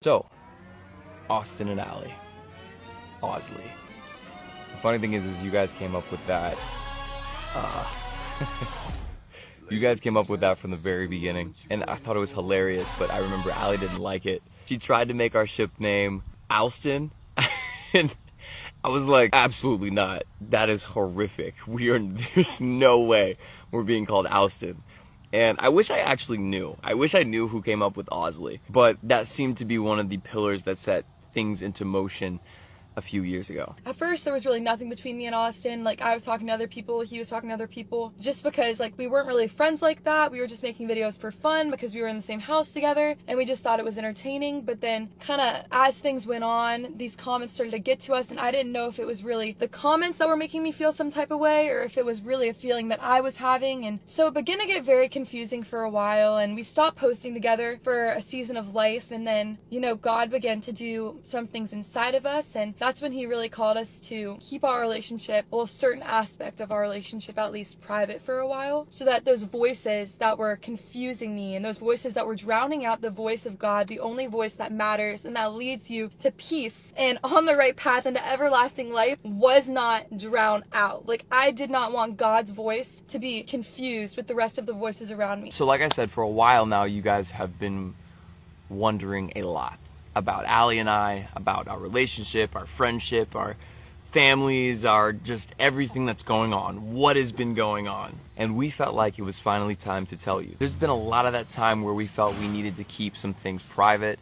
So, Austin and Allie. Osley. The funny thing is you guys came up with that. You guys came up with that from the very beginning, and I thought it was hilarious, but I remember Allie didn't like it. She tried to make our ship name Alston, and I was like, absolutely not. That is horrific. There's no way we're being called Alston. And I wish I actually knew. I wish I knew who came up with Osley, but that seemed to be one of the pillars that set things into motion a few years ago. At first, there was really nothing between me and Austin. Like, I was talking to other people, he was talking to other people, just because, like, we weren't really friends like that. We were just making videos for fun because we were in the same house together, and we just thought it was entertaining. But then, kind of, as things went on, these comments started to get to us, and I didn't know if it was really the comments that were making me feel some type of way, or if it was really a feeling that I was having. And so it began to get very confusing for a while, and we stopped posting together for a season of life. And then, you know, God began to do some things inside of us, and that's when he really called us to keep our relationship, well, a certain aspect of our relationship at least, private for a while, so that those voices that were confusing me and those voices that were drowning out the voice of God, the only voice that matters and that leads you to peace and on the right path into everlasting life, was not drowned out. Like, I did not want God's voice to be confused with the rest of the voices around me. So like I said, for a while now, you guys have been wondering a lot about Allie and I, about our relationship, our friendship, our families, our just everything that's going on, what has been going on. And we felt like it was finally time to tell you. There's been a lot of that time where we felt we needed to keep some things private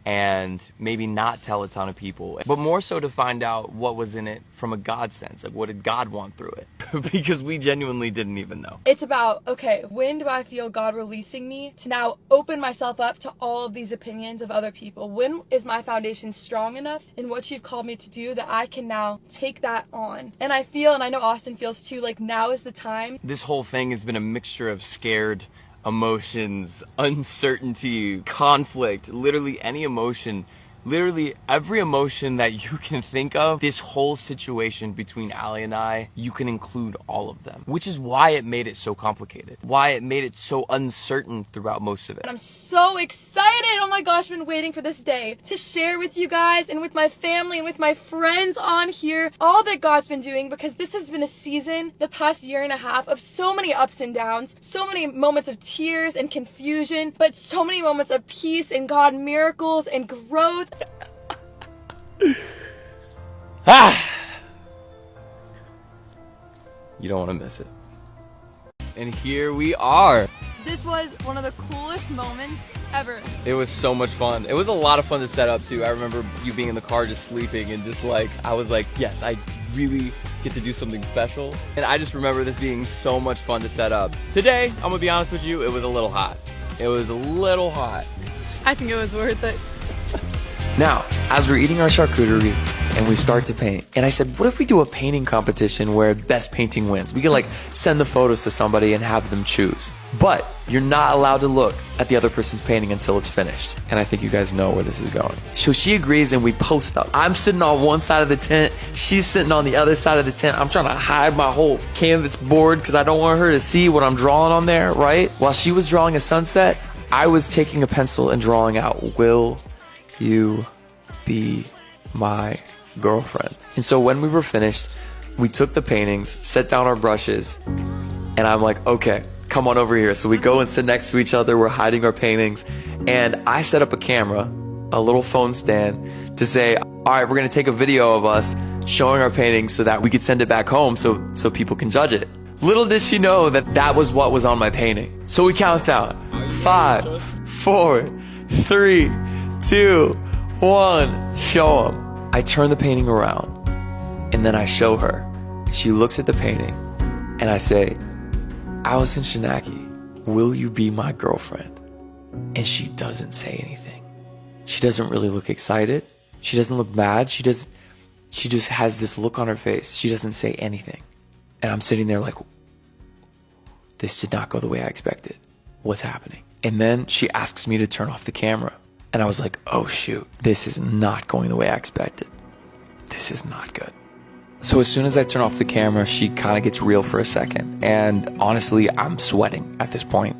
and maybe not tell a ton of people, but more so to find out what was in it from a God sense. Like, what did God want through it? Because we genuinely didn't even know. It's about, okay, when do I feel God releasing me to now open myself up to all of these opinions of other people? When is my foundation strong enough in what you've called me to do that I can now take that on? And I feel, and I know Austin feels too, like now is the time. This whole thing has been a mixture of scared emotions, uncertainty, conflict, literally any emotion, literally every emotion that you can think of. This whole situation between Allie and I, you can include all of them, which is why it made it so complicated, why it made it so uncertain throughout most of it. And I'm so excited. Oh my gosh, I've been waiting for this day to share with you guys and with my family and with my friends on here all that God's been doing, because this has been a season, the past year and a half, of so many ups and downs, so many moments of tears and confusion, but so many moments of peace and God, miracles and growth. You don't want to miss it. And here we are. This was one of the coolest moments ever. It was so much fun. It was a lot of fun to set up too. I remember you being in the car just sleeping and just like, I was like, yes, I really get to do something special. And I just remember this being so much fun to set up. Today, I'm gonna be honest with you, it was a little hot. It was a little hot. I think it was worth it. Now, as we're eating our charcuterie and we start to paint, and I said, what if we do a painting competition where best painting wins? We could like send the photos to somebody and have them choose. But you're not allowed to look at the other person's painting until it's finished. And I think you guys know where this is going. So she agrees and we post up. I'm sitting on one side of the tent. She's sitting on the other side of the tent. I'm trying to hide my whole canvas board because I don't want her to see what I'm drawing on there, right? While she was drawing a sunset, I was taking a pencil and drawing out, will you be my girlfriend? And so when we were finished, we took the paintings, set down our brushes, and I'm like, okay, come on over here. So we go and sit next to each other. We're hiding our paintings. And I set up a camera, a little phone stand, to say, all right, we're gonna take a video of us showing our paintings so that we could send it back home so people can judge it. Little did she know that that was what was on my painting. So we count down. 5, 4, 3, 2, 1, show them. I turn the painting around and then I show her. She looks at the painting and I say, Allison Shinaki, will you be my girlfriend? And she doesn't say anything. She doesn't really look excited. She doesn't look mad. She just has this look on her face. She doesn't say anything. And I'm sitting there like, this did not go the way I expected. What's happening? And then she asks me to turn off the camera. And I was like, oh shoot, this is not going the way I expected. This is not good. So as soon as I turn off the camera, she kind of gets real for a second. And honestly, I'm sweating at this point.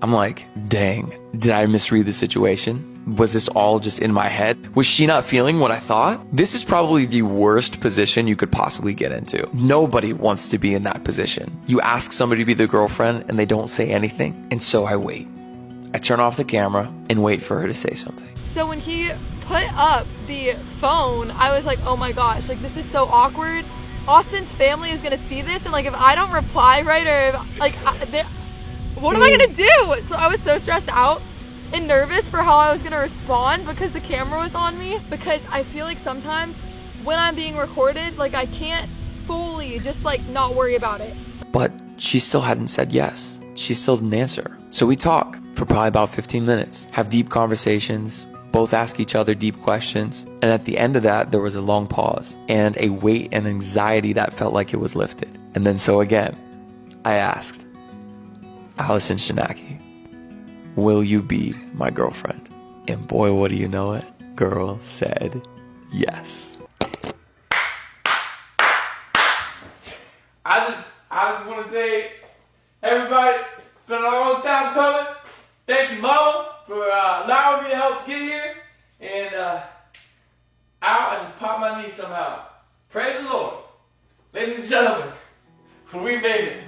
I'm like, dang, did I misread the situation? Was this all just in my head? Was she not feeling what I thought? This is probably the worst position you could possibly get into. Nobody wants to be in that position. You ask somebody to be the girlfriend and they don't say anything. And so I wait. I turn off the camera and wait for her to say something. So when he put up the phone, I was like, oh my gosh, like this is so awkward. Austin's family is gonna see this, and like if I don't reply right, or if, like what am I gonna do? So I was so stressed out and nervous for how I was gonna respond because the camera was on me, because I feel like sometimes when I'm being recorded, like I can't fully just like not worry about it. But she still hadn't said yes. She still didn't answer. So we talk for probably about 15 minutes, have deep conversations, both ask each other deep questions. And at the end of that, there was a long pause and a weight and anxiety that felt like it was lifted. And then so again, I asked, Allison Shinaki, will you be my girlfriend? And boy, what do you know it? Girl said yes. I just want to say, everybody, it's been a long time coming. Thank you, Mama, for allowing me to help get here. And I just popped my knee somehow. Praise the Lord. Ladies and gentlemen, we made it.